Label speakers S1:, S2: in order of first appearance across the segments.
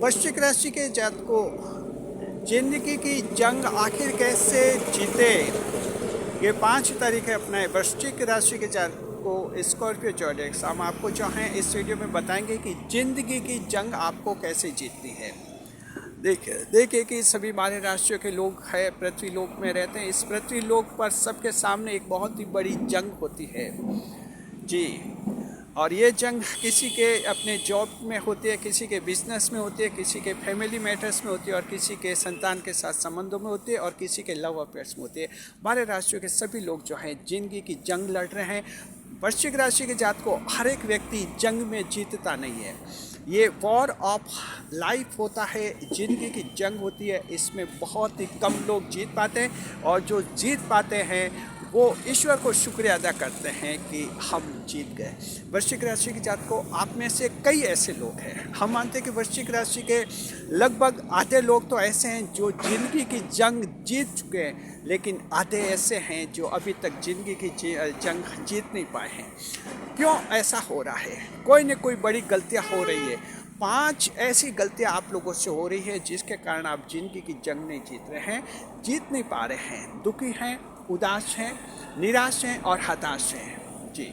S1: वृश्चिक राशि के जातकों, जिंदगी की जंग आखिर कैसे जीते, ये 5 तरीके अपनाए वृश्चिक राशि के जातकों स्कॉर्पियो जोडिएक्स। हम आपको जो है इस वीडियो में बताएंगे कि जिंदगी की जंग आपको कैसे जीतनी है। देखिए कि सभी 12 राशियों के लोग हैं, पृथ्वी लोक में रहते हैं। इस पृथ्वी लोक पर सबके सामने एक बहुत ही बड़ी जंग होती है जी। और ये जंग किसी के अपने जॉब में होती है, किसी के बिजनेस में होती है, किसी के फैमिली मैटर्स में होती है, और किसी के संतान के साथ संबंधों में होती है, और किसी के लव अफेयर्स में होती है। 12 राशियों के सभी लोग जो हैं जिंदगी की जंग लड़ रहे हैं। वृश्चिक राशि के जात को हर एक व्यक्ति जंग में जीतता नहीं है। ये वॉर ऑफ लाइफ होता है, जिंदगी की जंग होती है। इसमें बहुत ही कम लोग जीत पाते हैं, और जो जीत पाते हैं वो ईश्वर को शुक्रिया अदा करते हैं कि हम जीत गए। वृश्चिक राशि की जात को आप में से कई ऐसे लोग हैं, हम मानते हैं कि वृश्चिक राशि के लगभग आधे लोग तो ऐसे हैं जो जिंदगी की जंग जीत चुके हैं, लेकिन आधे ऐसे हैं जो अभी तक जिंदगी की जंग जीत नहीं पाए हैं। क्यों ऐसा हो रहा है? कोई न कोई बड़ी गलतियाँ हो रही है। 5 ऐसी गलतियाँ आप लोगों से हो रही है जिसके कारण आप जिंदगी की जंग नहीं जीत रहे हैं, जीत नहीं पा रहे हैं, दुखी हैं, उदास हैं, निराश हैं और हताश हैं जी।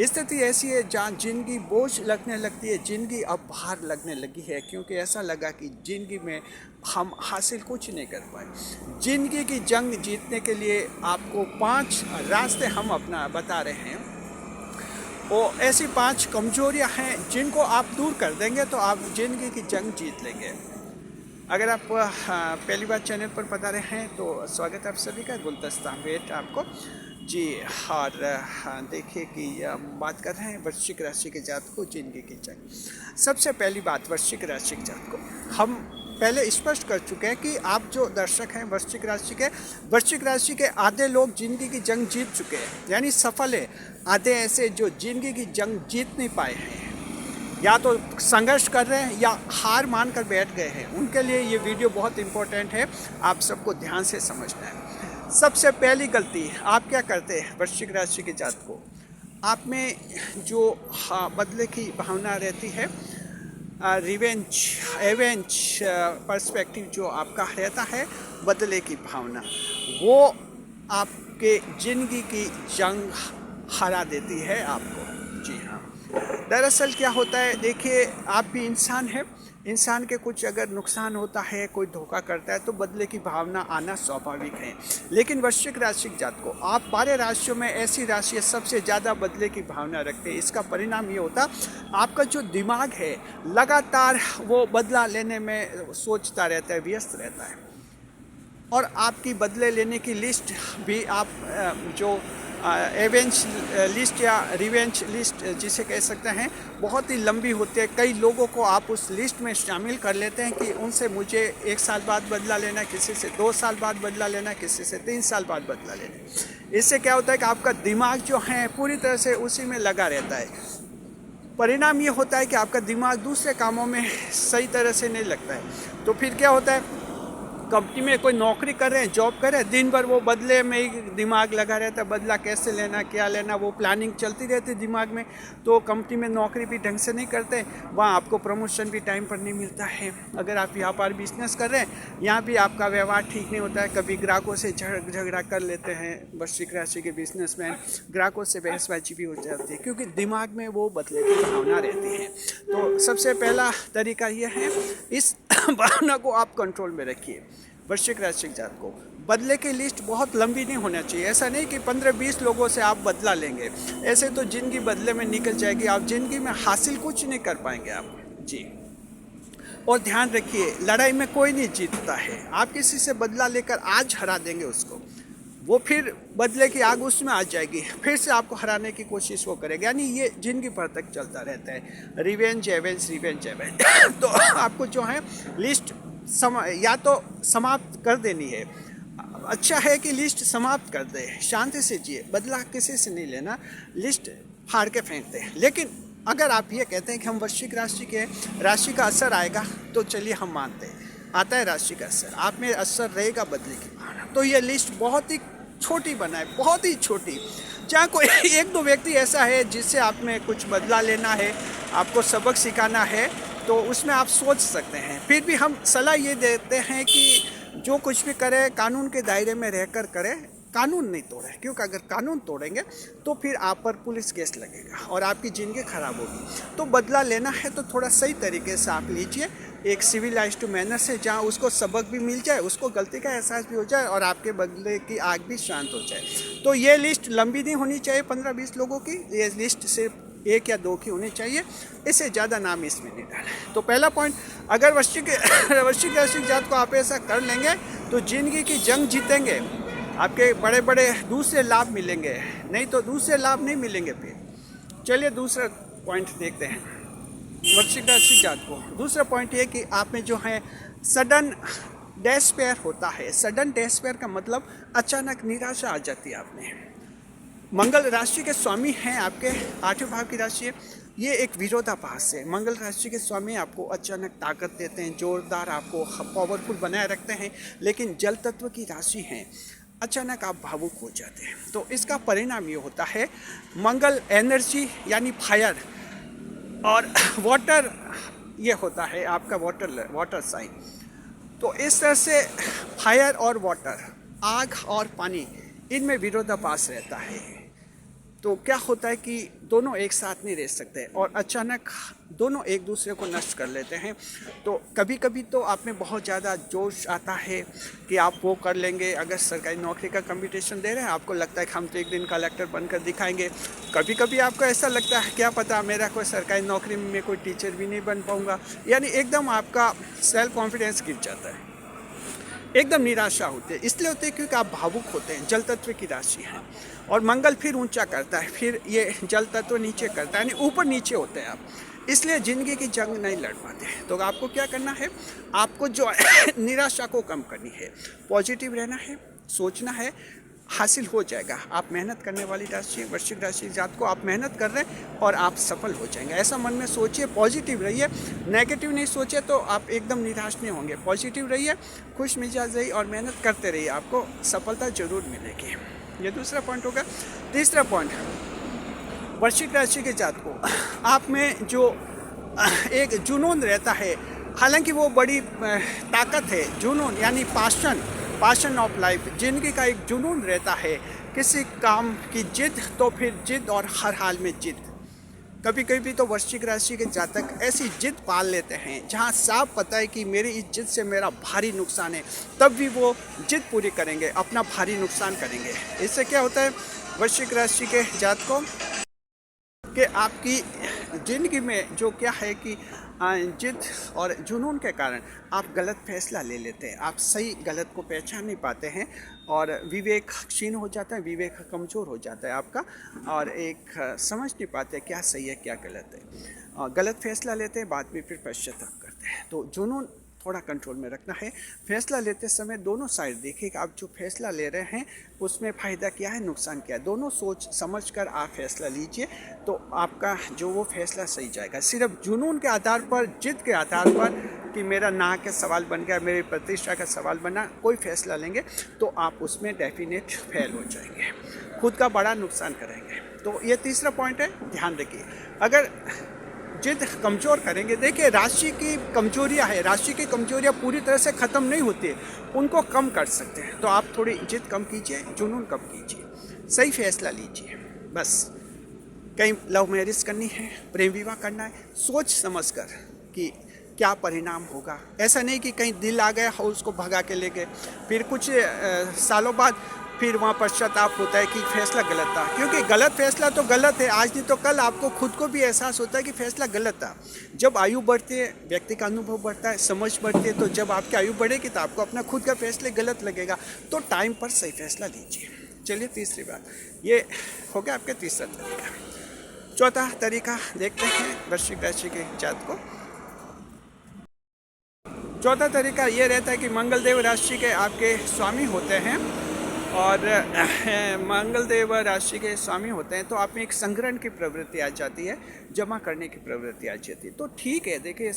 S1: स्थिति ऐसी है जहाँ जिंदगी बोझ लगने लगती है, जिंदगी अब भार लगने लगी है, क्योंकि ऐसा लगा कि जिंदगी में हम हासिल कुछ नहीं कर पाए। जिंदगी की जंग जीतने के लिए आपको 5 रास्ते हम अपना बता रहे हैं। वो ऐसी 5 कमजोरियां हैं जिनको आप दूर कर देंगे तो आप जिंदगी की जंग जीत लेंगे। अगर आप पहली बार चैनल पर पता रहे हैं तो स्वागत है आप सभी का। गुलदस्ता वेट आपको जी। और देखिए कि बात कर रहे हैं वृश्चिक राशि के जात को जिंदगी की जंग। सबसे पहली बात, वृश्चिक राशि के जात को हम पहले स्पष्ट कर चुके हैं कि आप जो दर्शक हैं वृश्चिक राशि के आधे लोग जिंदगी की जंग जीत चुके हैं, यानी सफल है। आधे ऐसे जो जिंदगी की जंग जीत नहीं पाए हैं, या तो संघर्ष कर रहे हैं या हार मान कर बैठ गए हैं। उनके लिए ये वीडियो बहुत इंपॉर्टेंट है, आप सबको ध्यान से समझना है। सबसे पहली गलती आप क्या करते हैं वृश्चिक राशि के जात को, आप में जो बदले की भावना रहती है, एवेंज पर्सपेक्टिव जो आपका रहता है, बदले की भावना, वो आपके जिंदगी की जंग हरा देती है आपको जी हाँ। दरअसल क्या होता है, देखिए आप भी इंसान हैं, इंसान के कुछ अगर नुकसान होता है, कोई धोखा करता है तो बदले की भावना आना स्वाभाविक है। लेकिन वृश्चिक राशि के जात को आप 12 राशियों में ऐसी राशि सबसे ज़्यादा बदले की भावना रखते हैं। इसका परिणाम ये होता, आपका जो दिमाग है लगातार वो बदला लेने में सोचता रहता है, व्यस्त रहता है, और आपकी बदले लेने की लिस्ट भी आप जो एवेंज लिस्ट या रिवेंज लिस्ट जिसे कह सकते हैं, बहुत ही लंबी होती है। कई लोगों को आप उस लिस्ट में शामिल कर लेते हैं कि उनसे मुझे 1 साल बाद बदला लेना, किसी से 2 साल बाद बदला लेना, किसी से 3 साल बाद बदला लेना। इससे क्या होता है कि आपका दिमाग जो है पूरी तरह से उसी में लगा रहता है। परिणाम ये होता है कि आपका दिमाग दूसरे कामों में सही तरह से नहीं लगता है। तो फिर क्या होता है, कंपनी में कोई नौकरी कर रहे हैं, जॉब कर रहे हैं, दिन भर वो बदले में ही दिमाग लगा रहता है, बदला कैसे लेना, क्या लेना, वो प्लानिंग चलती रहती है दिमाग में। तो कंपनी में नौकरी भी ढंग से नहीं करते, वहाँ आपको प्रमोशन भी टाइम पर नहीं मिलता है। अगर आप व्यापार बिजनेस कर रहे हैं, यहाँ भी आपका व्यवहार ठीक नहीं होता है, कभी ग्राहकों से झगड़ा कर लेते हैं। वृश्चिक राशि के बिजनेसमैन ग्राहकों से बहसबाजी भी हो जाती है, क्योंकि दिमाग में वो बदले की भावना रहती है। तो सबसे पहला तरीका ये है, इस भावना को आप कंट्रोल में रखिए। वृश्चिक राशि के जात को बदले की लिस्ट बहुत लंबी नहीं होना चाहिए। ऐसा नहीं कि 15-20 लोगों से आप बदला लेंगे, ऐसे तो जिंदगी बदले में निकल जाएगी, आप जिंदगी में हासिल कुछ नहीं कर पाएंगे आप जी। और ध्यान रखिए, लड़ाई में कोई नहीं जीतता है। आप किसी से बदला लेकर आज हरा देंगे उसको, वो फिर बदले की आग उसमें आ जाएगी, फिर से आपको हराने की कोशिश वो करेगा, यानी ये जिंदगी भर तक चलता रहता है। रिवेंज एवेंज रिवेंज एवेंज तो आपको जो है लिस्ट या तो समाप्त कर देनी है। अच्छा है कि लिस्ट समाप्त कर दे, शांति से जिए, बदला किसी से नहीं लेना, लिस्ट फाड़ के फेंक दे। लेकिन अगर आप ये कहते हैं कि हम वृश्चिक राशि का असर आएगा, तो चलिए हम मानते हैं आता है राशि का असर, आप में असर रहेगा बदले की भावना, तो ये लिस्ट बहुत ही छोटी बनाए, बहुत ही छोटी। जहाँ कोई 1-2 व्यक्ति ऐसा है जिससे आप में कुछ बदला लेना है, आपको सबक सिखाना है, तो उसमें आप सोच सकते हैं। फिर भी हम सलाह ये देते हैं कि जो कुछ भी करें कानून के दायरे में रहकर करें, कानून नहीं तोड़ें, क्योंकि अगर कानून तोड़ेंगे तो फिर आप पर पुलिस केस लगेगा और आपकी ज़िंदगी खराब होगी। तो बदला लेना है तो थोड़ा सही तरीके से आप लीजिए, एक सिविलाइज्ड मैनर से, जहाँ उसको सबक भी मिल जाए, उसको गलती का एहसास भी हो जाए और आपके बदले की आग भी शांत हो जाए। तो ये लिस्ट लंबी नहीं होनी चाहिए 15-20 लोगों की, ये लिस्ट सिर्फ 1 या 2 की होनी चाहिए, इससे ज़्यादा नाम इसमें नहीं डालें। तो पहला पॉइंट, अगर वृश्चिक राशि जात को आप ऐसा कर लेंगे तो ज़िंदगी की जंग जीतेंगे, आपके बड़े बड़े दूसरे लाभ मिलेंगे, नहीं तो दूसरे लाभ नहीं मिलेंगे। फिर चलिए दूसरा पॉइंट देखते हैं वृश्चिक राशि जात को। दूसरा पॉइंट ये कि आप में जो है सडन डेस्पेयर होता है। सडन डेस्पेयर का मतलब अचानक निराशा आ जाती है आप में। मंगल राशि के स्वामी हैं आपके, 8वें भाव की राशि है, ये एक विरोधाभास है। मंगल राशि के स्वामी आपको अचानक ताकत देते हैं, जोरदार आपको पावरफुल बनाए रखते हैं, लेकिन जल तत्व की राशि हैं, अचानक आप भावुक हो जाते हैं। तो इसका परिणाम ये होता है, मंगल एनर्जी यानी फायर और वाटर, ये होता है आपका वाटर साइन। तो इस तरह से फायर और वाटर, आग और पानी, इनमें विरोधाभास रहता है। तो क्या होता है कि दोनों एक साथ नहीं रह सकते और अचानक दोनों एक दूसरे को नष्ट कर लेते हैं। तो कभी कभी तो आप में बहुत ज़्यादा जोश आता है कि आप वो कर लेंगे। अगर सरकारी नौकरी का कंपटीशन दे रहे हैं, आपको लगता है कि हम तो एक दिन कलेक्टर बनकर दिखाएंगे। कभी कभी आपको ऐसा लगता है क्या पता मेरा कोई सरकारी नौकरी में कोई टीचर भी नहीं बन पाऊँगा, यानी एकदम आपका सेल्फ कॉन्फिडेंस गिर जाता है, एकदम निराशा होती है। इसलिए होती है क्योंकि आप भावुक होते हैं, जल तत्व की राशि है और मंगल फिर ऊंचा करता है, फिर ये जल तत्व नीचे करता है, यानी ऊपर नीचे होते हैं आप, इसलिए ज़िंदगी की जंग नहीं लड़ पाते। तो आपको क्या करना है, आपको जो निराशा को कम करनी है, पॉजिटिव रहना है, सोचना है, हासिल हो जाएगा। आप मेहनत करने वाली राशि, वृश्चिक राशि जात को आप मेहनत कर रहे हैं और आप सफल हो जाएंगे, ऐसा मन में सोचिए, पॉजिटिव रहिए। नेगेटिव नहीं सोचिए तो आप एकदम निराश नहीं होंगे। पॉजिटिव रहिए, खुश मिजाज रहिए और मेहनत करते रहिए, आपको सफलता जरूर मिलेगी। ये दूसरा पॉइंट होगा। तीसरा पॉइंट, वृश्चिक राशि के जात को आप में जो एक जुनून रहता है, हालांकि वो बड़ी ताकत है, जुनून यानी पैशन ऑफ लाइफ, जिंदगी का एक जुनून रहता है, किसी काम की जिद तो फिर जिद और हर हाल में जिद। कभी कभी तो वृश्चिक राशि के जातक ऐसी जिद पाल लेते हैं जहां साफ पता है कि मेरी इस जिद से मेरा भारी नुकसान है, तब भी वो जिद पूरी करेंगे, अपना भारी नुकसान करेंगे। इससे क्या होता है वृश्चिक राशि के जात को कि आपकी ज़िंदगी में जो क्या है कि जिद और जुनून के कारण आप गलत फैसला ले लेते हैं, आप सही गलत को पहचान नहीं पाते हैं और विवेक क्षीण हो जाता है, विवेक कमज़ोर हो जाता है आपका, और एक समझ नहीं पाते क्या सही है क्या गलत है, गलत फैसला लेते हैं, बाद में फिर पश्चाताप करते हैं। तो जुनून थोड़ा कंट्रोल में रखना है। फैसला लेते समय दोनों साइड देखिए कि आप जो फैसला ले रहे हैं उसमें फ़ायदा क्या है, नुकसान क्या है, दोनों सोच समझ कर आप फैसला लीजिए, तो आपका जो वो फैसला सही जाएगा। सिर्फ जुनून के आधार पर, जिद के आधार पर कि मेरा ना का सवाल बन गया, मेरी प्रतिष्ठा का सवाल बना, कोई फैसला लेंगे तो आप उसमें डेफिनेट फेल हो जाएंगे, खुद का बड़ा नुकसान करेंगे। तो ये तीसरा पॉइंट है, ध्यान रखिए। अगर जिद कमज़ोर करेंगे, देखिए राशि की कमजोरियां है, राशि की कमजोरियां पूरी तरह से ख़त्म नहीं होती है, उनको कम कर सकते हैं। तो आप थोड़ी जिद कम कीजिए, जुनून कम कीजिए, सही फैसला लीजिए। बस कहीं लव मैरिज करनी है, प्रेम विवाह करना है, सोच समझ कर कि क्या परिणाम होगा। ऐसा नहीं कि कहीं दिल आ गया और उसको भगा के ले गए, फिर कुछ सालों बाद फिर वहाँ पश्चाताप होता है कि फैसला गलत था, क्योंकि गलत फैसला तो गलत है, आज नहीं तो कल आपको खुद को भी एहसास होता है कि फैसला गलत था। जब आयु बढ़ती है, व्यक्ति का अनुभव बढ़ता है, समझ बढ़ती है, तो जब आपकी आयु बढ़ेगी तो आपको अपना खुद का फैसले गलत लगेगा, तो टाइम पर सही फैसला लीजिए। चलिए तीसरी बात, ये हो गया आपका तीसरा तरीका। चौथा तरीका देखते हैं वृश्चिक राशि के जात को। चौथा तरीका ये रहता है कि मंगलदेव राशि के आपके स्वामी होते हैं और मंगलदेव राशि के स्वामी होते हैं, तो आप में एक संग्रहण की प्रवृत्ति आ जाती है, जमा करने की प्रवृत्ति आ जाती है। तो ठीक है, देखिए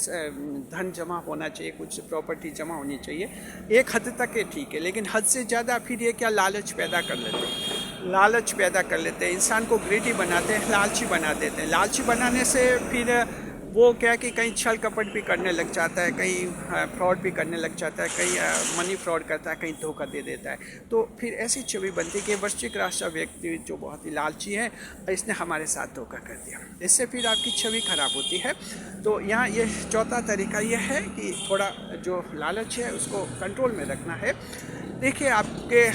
S1: धन जमा होना चाहिए, कुछ प्रॉपर्टी जमा होनी चाहिए, एक हद तक ये ठीक है, लेकिन हद से ज़्यादा फिर ये क्या लालच पैदा कर लेते हैं, लालच पैदा कर लेते हैं, इंसान को ग्रेडी बनाते हैं, लालची बना देते हैं। लालची बनाने से फिर वो क्या है कि कहीं छल कपट भी करने लग जाता है, कहीं फ्रॉड भी करने लग जाता है, कहीं मनी फ्रॉड करता है, कहीं धोखा दे देता है। तो फिर ऐसी छवि बनती है कि वृश्चिक राशि का व्यक्ति जो बहुत ही लालची है, इसने हमारे साथ धोखा कर दिया, इससे फिर आपकी छवि खराब होती है। तो यहाँ ये चौथा तरीका यह है कि थोड़ा जो लालच है उसको कंट्रोल में रखना है। देखिए, आपके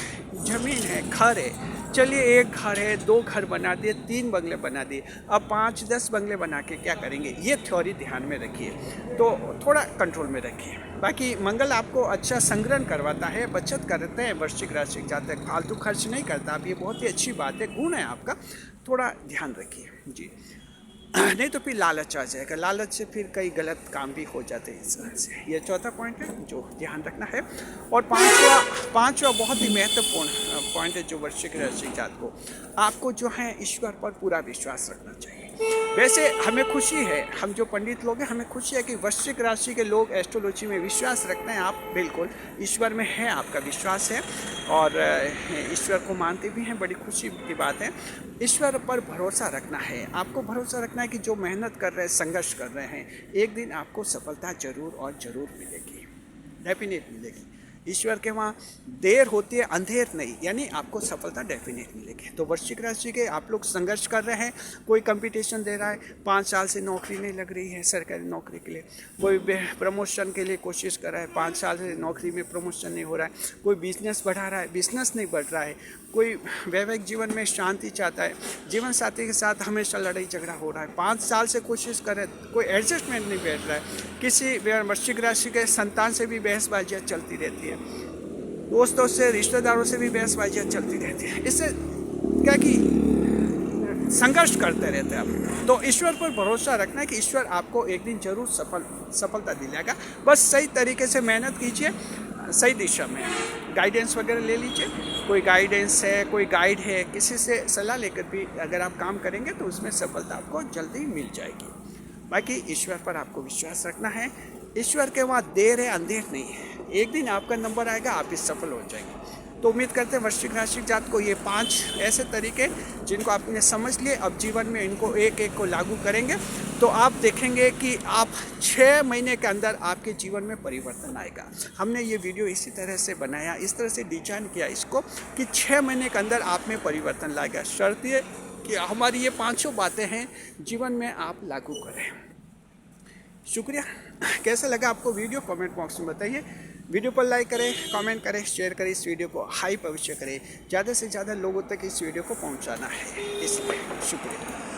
S1: ज़मीन है, घर है, चलिए एक घर है, 2 घर बना दिए, 3 बंगले बना दिए, अब 5-10 बंगले बना के क्या करेंगे, ये थ्योरी ध्यान में रखिए। तो थोड़ा कंट्रोल में रखिए। बाकी मंगल आपको अच्छा संग्रहण करवाता है, बचत करते हैं वृश्चिक राशि जातक, फालतू खर्च नहीं करता आप, ये बहुत ही अच्छी बात है, गुण है आपका, थोड़ा ध्यान रखिए जी। नहीं तो फिर लालच आ जाएगा, लालच से फिर कई गलत काम भी हो जाते हैं इस तरह से। ये चौथा पॉइंट है जो ध्यान रखना है। और पांचवा बहुत ही महत्वपूर्ण पॉइंट है जो वृश्चिक राशि जात को, आपको जो है ईश्वर पर पूरा विश्वास रखना चाहिए। वैसे हमें खुशी है, हम जो पंडित लोग हैं हमें खुशी है कि वृश्चिक राशि के लोग एस्ट्रोलॉजी में विश्वास रखते हैं। आप बिल्कुल ईश्वर में है, आपका विश्वास है और ईश्वर को मानते भी हैं, बड़ी खुशी की बात है। ईश्वर पर भरोसा रखना है, आपको भरोसा रखना है कि जो मेहनत कर रहे हैं, संघर्ष कर रहे हैं, एक दिन आपको सफलता जरूर और ज़रूर मिलेगी, डेफिनेट मिलेगी। ईश्वर के वहाँ देर होती है, अंधेर नहीं, यानी आपको सफलता डेफिनेट मिलेगी। तो वृश्चिक राशि के आप लोग संघर्ष कर रहे हैं, कोई कंपटीशन दे रहा है, 5 साल से नौकरी नहीं लग रही है सरकारी नौकरी के लिए, कोई प्रमोशन के लिए कोशिश कर रहा है, 5 साल से नौकरी में प्रमोशन नहीं हो रहा है, कोई बिजनेस बढ़ा रहा है, बिजनेस नहीं बढ़ रहा है, कोई वैवाहिक जीवन में शांति चाहता है, जीवन साथी के साथ हमेशा लड़ाई झगड़ा हो रहा है, 5 साल से कोशिश कर रहे, कोई एडजस्टमेंट नहीं बैठ रहा है, किसी वृश्चिक राशि के संतान से भी बहसबाजियाँ चलती रहती है, दोस्तों से, रिश्तेदारों से भी बहसबाजियाँ चलती रहती है, इससे क्या कि संघर्ष करते रहते हैं आप। तो ईश्वर पर भरोसा रखना है कि ईश्वर आपको एक दिन जरूर सफलता दिलाएगा। बस सही तरीके से मेहनत कीजिए, सही दिशा में गाइडेंस वगैरह ले लीजिए, कोई गाइडेंस है, कोई गाइड है, किसी से सलाह लेकर भी अगर आप काम करेंगे तो उसमें सफलता आपको जल्दी मिल जाएगी। बाकी ईश्वर पर आपको विश्वास रखना है, ईश्वर के वहाँ देर है, अंधेर नहीं है, एक दिन आपका नंबर आएगा, आप इस सफल हो जाएंगे। तो उम्मीद करते हैं वृश्चिक राशि जात को ये 5 ऐसे तरीके जिनको आपने समझ लिए, अब जीवन में इनको एक एक को लागू करेंगे तो आप देखेंगे कि आप 6 महीने के अंदर आपके जीवन में परिवर्तन आएगा। हमने ये वीडियो इसी तरह से बनाया, इस तरह से डिजाइन किया इसको कि 6 महीने के अंदर आप में परिवर्तन लाएगा। शर्त ये कि हमारी ये 5 बातें हैं जीवन में आप लागू करें। शुक्रिया। कैसा लगा आपको वीडियो, कमेंट बॉक्स में बताइए। वीडियो पर लाइक करें, कमेंट करें, शेयर करें, इस वीडियो को हाई भविष्य करें, ज़्यादा से ज़्यादा लोगों तक इस वीडियो को पहुंचाना है, इसलिए शुक्रिया।